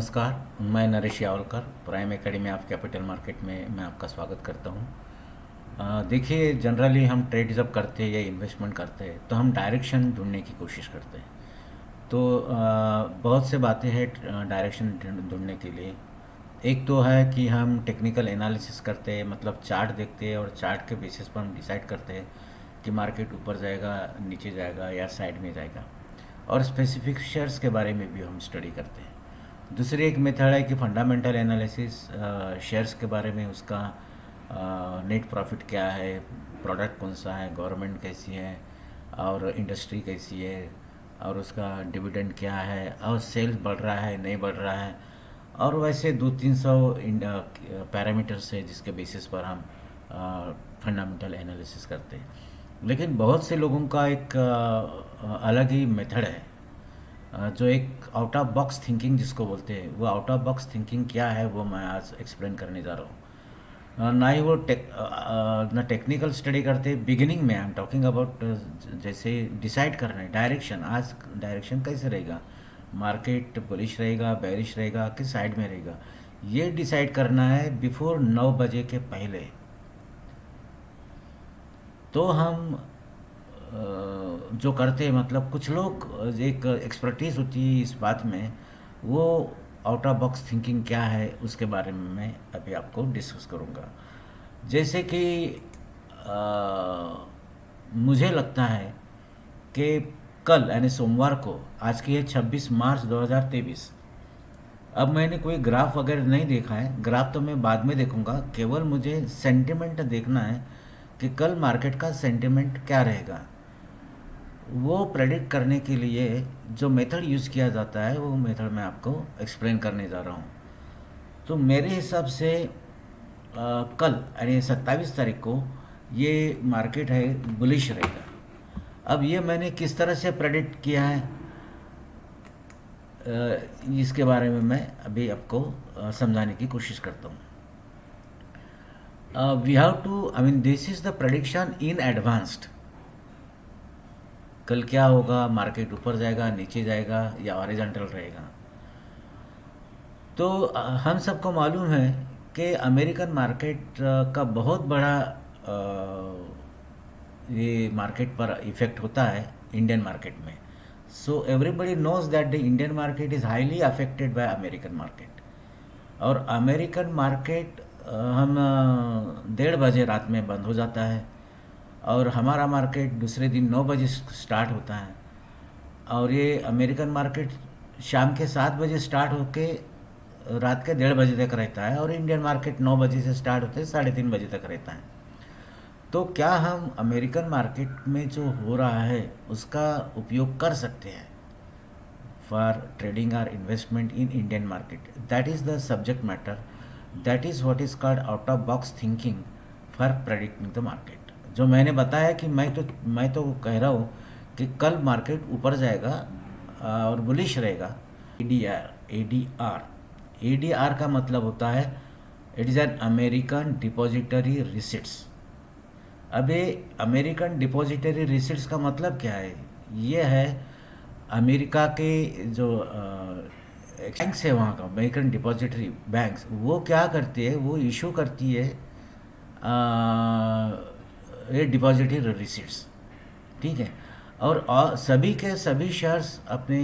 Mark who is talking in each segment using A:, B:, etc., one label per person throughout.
A: नमस्कार, मैं Naresh Yawalkar, prime academy of capital market में मैं आपका स्वागत करता हूँ। देखिए, जनरली हम ट्रेड जब करते हैं या इन्वेस्टमेंट करते हैं तो हम डायरेक्शन ढूंढने की कोशिश करते हैं। तो बहुत से बातें हैं डायरेक्शन ढूंढने के लिए। एक तो है कि हम टेक्निकल एनालिसिस करते हैं, मतलब चार्ट देखते हैं और चार्ट के बेसिस पर हम डिसाइड करते हैं कि मार्केट ऊपर जाएगा, नीचे जाएगा या साइड में जाएगा। और स्पेसिफिक शेयर्स के बारे में भी हम स्टडी करते हैं। दूसरी एक मेथड है कि फंडामेंटल एनालिसिस, शेयर्स के बारे में, उसका नेट प्रॉफिट क्या है, प्रोडक्ट कौन सा है, गवर्नमेंट कैसी है और इंडस्ट्री कैसी है और उसका डिविडेंड क्या है और सेल्स बढ़ रहा है नहीं बढ़ रहा है। और वैसे 200-300 पैरामीटर्स है जिसके बेसिस पर हम फंडामेंटल एनालिसिस करते हैं। लेकिन बहुत से लोगों का एक अलग ही मेथड है, जो एक आउट ऑफ बॉक्स थिंकिंग जिसको बोलते हैं। वो आउट ऑफ बॉक्स थिंकिंग क्या है वो मैं आज एक्सप्लेन करने जा रहा हूँ। ना ही वो ना टेक्निकल स्टडी करते, बिगिनिंग में आई एम टॉकिंग अबाउट जैसे डिसाइड करना है डायरेक्शन। आज डायरेक्शन कैसे रहेगा, मार्केट बुलिश रहेगा, बेरिश रहेगा, किस साइड में रहेगा, ये डिसाइड करना है बिफोर 9 बजे के पहले। तो हम जो करते हैं, मतलब कुछ लोग एक एक्सपर्टीज़ होती है इस बात में, वो आउट ऑफ बॉक्स थिंकिंग क्या है उसके बारे में मैं अभी आपको डिस्कस करूँगा। जैसे कि मुझे लगता है कि कल यानी सोमवार को, आज की है 26 मार्च 2023। अब मैंने कोई ग्राफ वगैरह नहीं देखा है, ग्राफ तो मैं बाद में देखूंगा, केवल मुझे सेंटिमेंट देखना है कि कल मार्केट का सेंटिमेंट क्या रहेगा। वो प्रेडिक्ट करने के लिए जो मेथड यूज़ किया जाता है वो मेथड मैं आपको एक्सप्लेन करने जा रहा हूँ। तो मेरे हिसाब से कल यानी 27 तारीख को ये मार्केट है बुलिश रहेगा। अब ये मैंने किस तरह से प्रेडिक्ट किया है, इसके बारे में मैं अभी आपको समझाने की कोशिश करता हूँ। We have to, I mean this is the prediction in advanced. कल क्या होगा, मार्केट ऊपर जाएगा, नीचे जाएगा या हॉरिजॉन्टल रहेगा। तो हम सबको मालूम है कि अमेरिकन मार्केट का बहुत बड़ा ये मार्केट पर इफ़ेक्ट होता है इंडियन मार्केट में। So everybody knows that the Indian market is highly affected by American market. और अमेरिकन मार्केट हम 1:30 रात में बंद हो जाता है और हमारा मार्केट दूसरे दिन 9 बजे स्टार्ट होता है। और ये अमेरिकन मार्केट शाम के 7 बजे स्टार्ट होके रात के 1:30 बजे तक रहता है और इंडियन मार्केट 9 बजे से स्टार्ट होते 3:30 बजे तक रहता है। तो क्या हम अमेरिकन मार्केट में जो हो रहा है उसका उपयोग कर सकते हैं फॉर ट्रेडिंग और investment in Indian market? That is the subject matter, that is what is called out of box thinking for predicting the market. जो मैंने बताया कि मैं तो कह रहा हूँ कि कल मार्केट ऊपर जाएगा और बुलिश रहेगा। एडीआर का मतलब होता है it is an American depository receipts. अब ये अमेरिकन डिपॉजिटरी रिसिट्स का मतलब क्या है? ये है अमेरिका के जो बैंक्स है, वहाँ का अमेरिकन डिपॉजिटरी बैंक्स, वो क्या करती है, वो इशू करती है ये डिपॉजिटरी रिसिट्स, ठीक है। और सभी के सभी शेयर्स अपने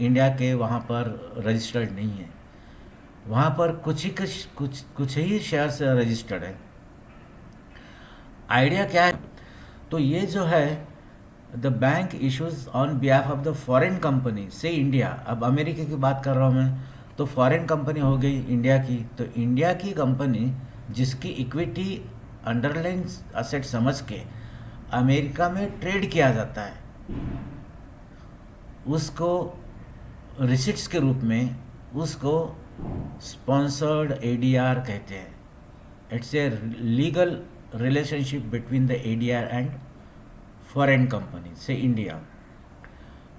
A: इंडिया के वहाँ पर रजिस्टर्ड नहीं है, वहाँ पर कुछ ही शेयर्स रजिस्टर्ड है। आइडिया क्या है? तो ये जो है the bank issues on behalf of the foreign company से इंडिया। अब अमेरिका की बात कर रहा हूँ मैं, तो फॉरेन कंपनी हो गई इंडिया की। तो इंडिया की कंपनी जिसकी इक्विटी अंडरलाइन असेट समझ के अमेरिका में ट्रेड किया जाता है, उसको रिसिट्स के रूप में उसको स्पॉन्सर्ड एडीआर कहते हैं। It's a legal relationship between the ADR and foreign company say India.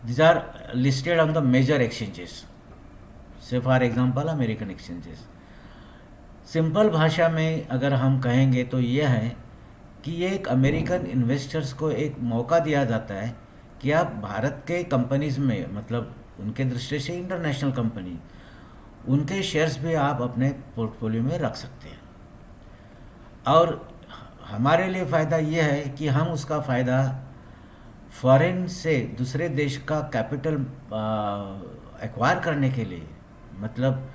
A: These are listed on the major exchanges, say for example American exchanges. Simple भाषा में अगर हम कहेंगे तो यह है कि ये एक अमेरिकन इन्वेस्टर्स को एक मौका दिया जाता है कि आप भारत के कंपनीज में, मतलब उनके दृष्टि से इंटरनेशनल कंपनी, उनके शेयर्स भी आप अपने पोर्टफोलियो में रख सकते हैं। और हमारे लिए फ़ायदा ये है कि हम उसका फ़ायदा फॉरेन से दूसरे देश का कैपिटल एक्वायर करने के लिए, मतलब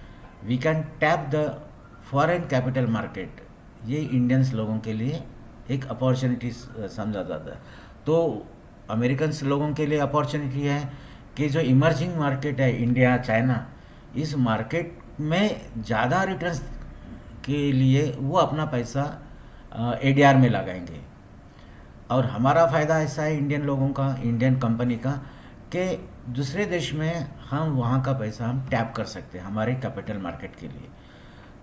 A: we can tap the foreign capital market, ये इंडियंस लोगों के लिए एक अपॉर्चुनिटी समझा जाता है। तो अमेरिकन्स लोगों के लिए अपॉर्चुनिटी है कि जो इमर्जिंग मार्केट है इंडिया, चाइना, इस मार्केट में ज़्यादा रिटर्न्स के लिए वो अपना पैसा एडीआर में लगाएंगे। और हमारा फ़ायदा ऐसा है इंडियन लोगों का, इंडियन कंपनी का, कि दूसरे देश में हम वहाँ का पैसा हम टैप कर सकते हैं हमारे कैपिटल मार्केट के लिए।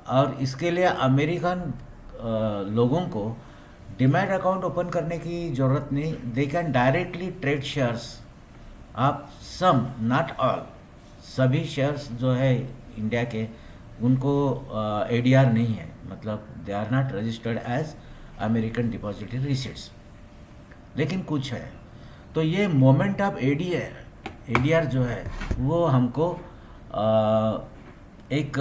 A: और इसके लिए अमेरिकन लोगों को डिमैट अकाउंट ओपन करने की ज़रूरत नहीं, they can directly trade shares. आप सम, नॉट ऑल, सभी शेयर्स जो है इंडिया के, उनको एडीआर नहीं है, मतलब they are not registered as American depository receipts, लेकिन कुछ है। तो ये मोमेंट ऑफ एडीआर जो है वो हमको एक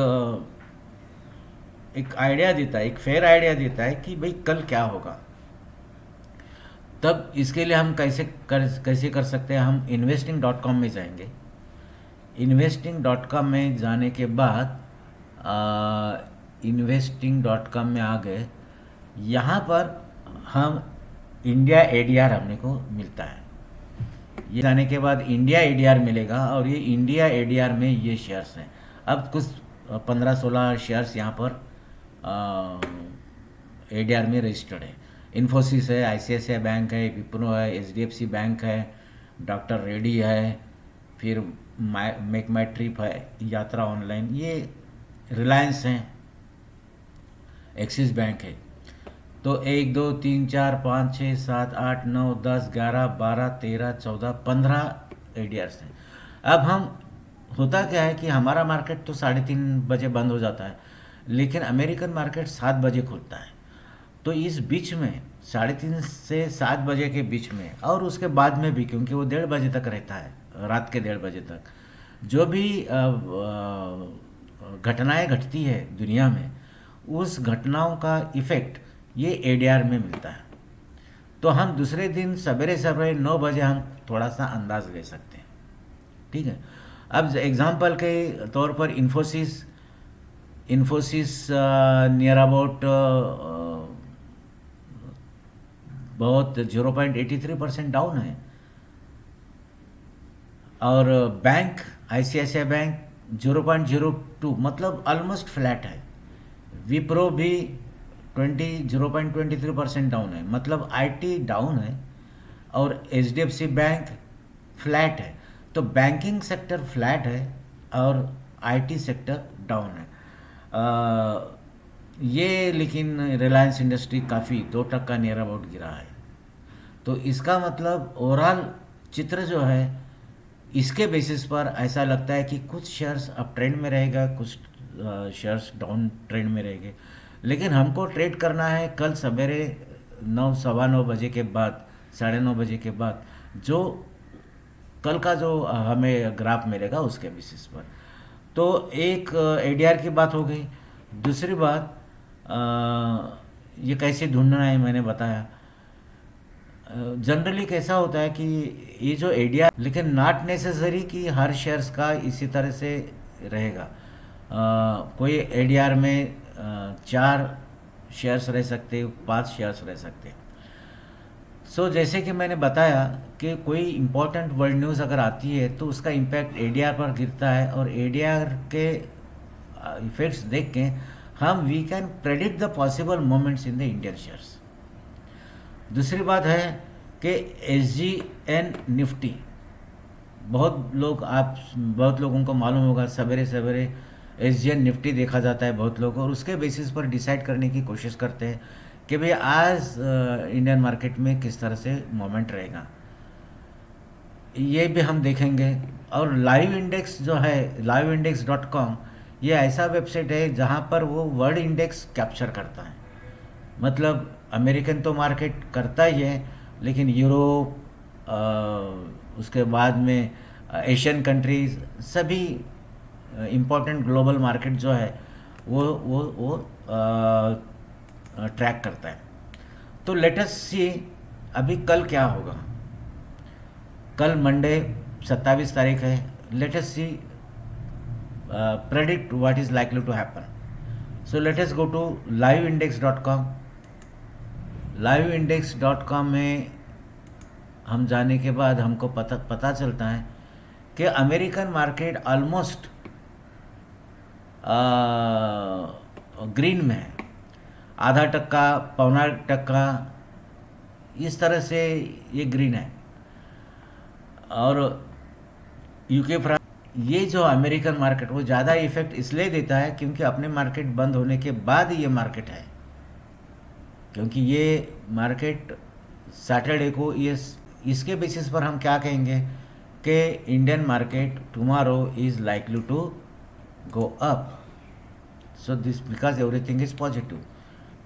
A: एक आइडिया देता है, एक फेयर आइडिया देता है कि भाई कल क्या होगा। तब इसके लिए हम कैसे कर सकते हैं, हम investing.com में जाएंगे। investing.com में जाने के बाद investing.com में आ गए, यहाँ पर हम इंडिया एडीआर हमने को मिलता है। ये जाने के बाद इंडिया एडीआर मिलेगा और ये इंडिया एडीआर में ये शेयर्स हैं। अब कुछ 15-16 शेयर्स यहाँ पर एडीआर में रजिस्टर्ड है। इन्फोसिस है, आईसीआईसीआई बैंक है, विप्रो है, एचडीएफसी बैंक है, डॉक्टर रेड्डी है, फिर मेक माई ट्रिप है, यात्रा ऑनलाइन, ये रिलायंस है, एक्सिस बैंक है। तो 1 2 3 4 5 6 7 8 9 10 11 12 13 14 15 एडीआर्स हैं। अब हम, होता क्या है कि हमारा मार्केट तो 3:30 बजे बंद हो जाता है, लेकिन अमेरिकन मार्केट 7 बजे खुलता है। तो इस बीच में 3:30 से 7 बजे के बीच में और उसके बाद में भी, क्योंकि वो 1:30 बजे तक रहता है, रात के 1:30 बजे तक, जो भी घटनाएं घटती है दुनिया में, उस घटनाओं का इफ़ेक्ट ये एडीआर में मिलता है। तो हम दूसरे दिन सवेरे सवेरे 9 बजे हम थोड़ा सा अंदाज ले सकते हैं। ठीक है। अब एग्जांपल के तौर पर इन्फोसिस नियर अबाउट बहुत 0.83% डाउन है। और बैंक आईसीआईसीआई बैंक 0.02, मतलब ऑलमोस्ट फ्लैट है। विप्रो भी 0.23% डाउन है, मतलब आईटी डाउन है। और एचडीएफसी बैंक फ्लैट है। तो बैंकिंग सेक्टर फ्लैट है और आईटी सेक्टर डाउन है। ये लेकिन रिलायंस इंडस्ट्री काफ़ी 2% नियर अबाउट गिरा है। तो इसका मतलब ओवरऑल चित्र जो है, इसके बेसिस पर ऐसा लगता है कि कुछ शेयर्स अप ट्रेंड में रहेगा, कुछ शेयर्स डाउन ट्रेंड में रहेंगे। लेकिन हमको ट्रेड करना है कल सवेरे 9 सवा 9 बजे के बाद, 9:30 बजे के बाद, जो कल का जो हमें ग्राफ मिलेगा उसके बेसिस पर। तो एक एडीआर की बात हो गई। दूसरी बात, ये कैसे ढूंढना है मैंने बताया। जनरली कैसा होता है कि ये जो एडीआर, लेकिन नॉट नेसेसरी कि हर शेयर्स का इसी तरह से रहेगा। कोई एडीआर में 4 शेयर्स रह सकते, 5 शेयर्स रह सकते। सो जैसे कि मैंने बताया कि कोई इम्पोर्टेंट वर्ल्ड न्यूज़ अगर आती है तो उसका इम्पैक्ट एडीआर पर गिरता है, और एडीआर के इफेक्ट्स देख के हम we can predict the possible moments in the Indian shares. दूसरी बात है कि एसजीएन निफ्टी, बहुत लोगों को मालूम होगा, सवेरे सवेरे एसजीएन निफ्टी देखा जाता है बहुत लोग, और उसके बेसिस पर डिसाइड करने की कोशिश करते हैं कि भाई आज इंडियन मार्केट में किस तरह से मोमेंट रहेगा। ये भी हम देखेंगे। और लाइव इंडेक्स जो है, liveindex.com, ये ऐसा वेबसाइट है जहाँ पर वो वर्ल्ड इंडेक्स कैप्चर करता है। मतलब अमेरिकन तो मार्केट करता ही है, लेकिन यूरोप, उसके बाद में एशियन कंट्रीज, सभी इम्पोर्टेंट ग्लोबल मार्केट जो है वो ट्रैक करता है। तो लेट अस सी अभी कल क्या होगा। कल मंडे 27 तारीख है। Let us see predict what is likely to happen. So let us go to liveindex.com. liveindex.com में हम जाने के बाद हमको पता चलता है कि अमेरिकन मार्केट ऑलमोस्ट ग्रीन में है, आधा टक्का, पौना टक्का, इस तरह से ये ग्रीन है। और यूके फ्रांस, ये जो अमेरिकन मार्केट वो ज़्यादा इफेक्ट इसलिए देता है क्योंकि अपने मार्केट बंद होने के बाद ये मार्केट है, क्योंकि ये मार्केट सैटरडे को ये इसके बेसिस पर हम क्या कहेंगे कि Indian market tomorrow is likely to go up. So this because everything is positive,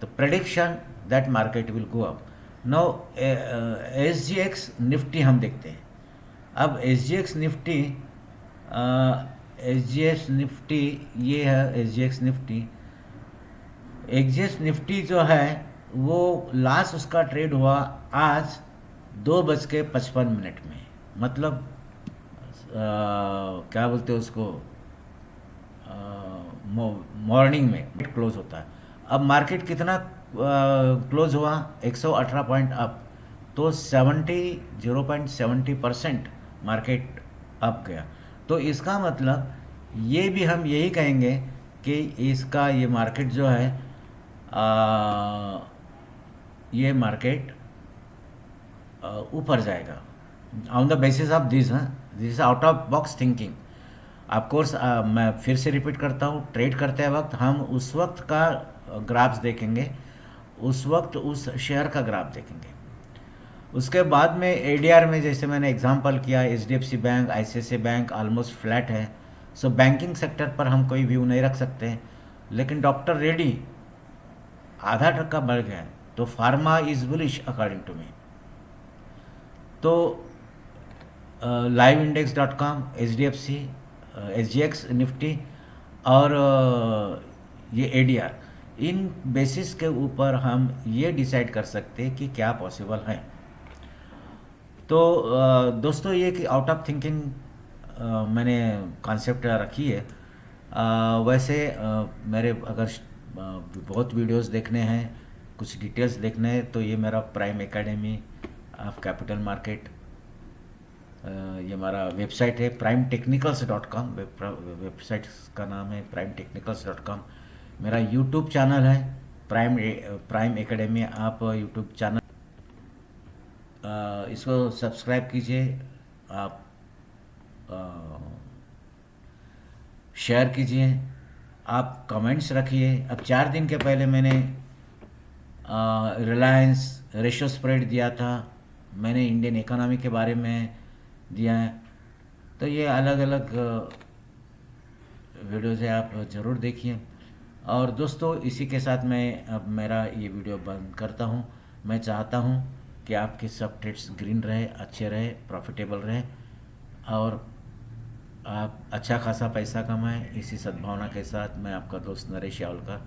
A: the prediction that market will go up. Now SGX Nifty हम देखते हैं। अब SGX निफ्टी ये है SGX निफ्टी जो है वो लास्ट उसका ट्रेड हुआ आज 2:55 में, मतलब क्या बोलते हैं उसको, मॉर्निंग में क्लोज होता है। अब मार्केट कितना क्लोज हुआ, 118 पॉइंट अप, तो 0.70% मार्केट अप गया। तो इसका मतलब ये भी हम यही कहेंगे कि इसका ये मार्केट जो है ये मार्केट ऊपर जाएगा on the basis of this. This is out of box thinking. Of course मैं फिर से रिपीट करता हूँ, ट्रेड करते वक्त हम उस वक्त का ग्राफ्स देखेंगे, उस वक्त उस शेयर का ग्राफ देखेंगे। उसके बाद में ADR में जैसे मैंने एग्जांपल किया, HDFC bank, ICICI bank almost flat है। सो बैंकिंग सेक्टर पर हम कोई व्यू नहीं रख सकते, लेकिन डॉक्टर रेड्डी आधा टक्का बढ़ गया है, तो pharma is bullish according to me. तो liveindex.com, HDFC, SGX निफ्टी और ये ADR, इन बेसिस के ऊपर हम ये डिसाइड कर सकते हैं कि क्या पॉसिबल है। तो दोस्तों ये कि आउट ऑफ थिंकिंग मैंने कॉन्सेप्ट रखी है। वैसे मेरे अगर बहुत वीडियोस देखने हैं, कुछ डिटेल्स देखने हैं, तो ये मेरा prime academy of capital market, ये हमारा वेबसाइट है primetechnicals.com, वेबसाइट का नाम है primetechnicals.com। मेरा यूट्यूब चैनल है प्राइम एकेडमी। आप यूट्यूब चैनल इसको सब्सक्राइब कीजिए, आप शेयर कीजिए, आप कमेंट्स रखिए। अब 4 दिन के पहले मैंने रिलायंस रेशो स्प्रेड दिया था, मैंने इंडियन इकोनॉमी के बारे में दिया है। तो ये अलग अलग वीडियोज़ है, आप ज़रूर देखिए। और दोस्तों इसी के साथ मैं अब मेरा ये वीडियो बंद करता हूँ। मैं चाहता हूँ कि आपके सब ट्रेड्स ग्रीन रहे, अच्छे रहे, प्रॉफिटेबल रहे और आप अच्छा खासा पैसा कमाएं। इसी सद्भावना के साथ मैं आपका दोस्त नरेश यावलकर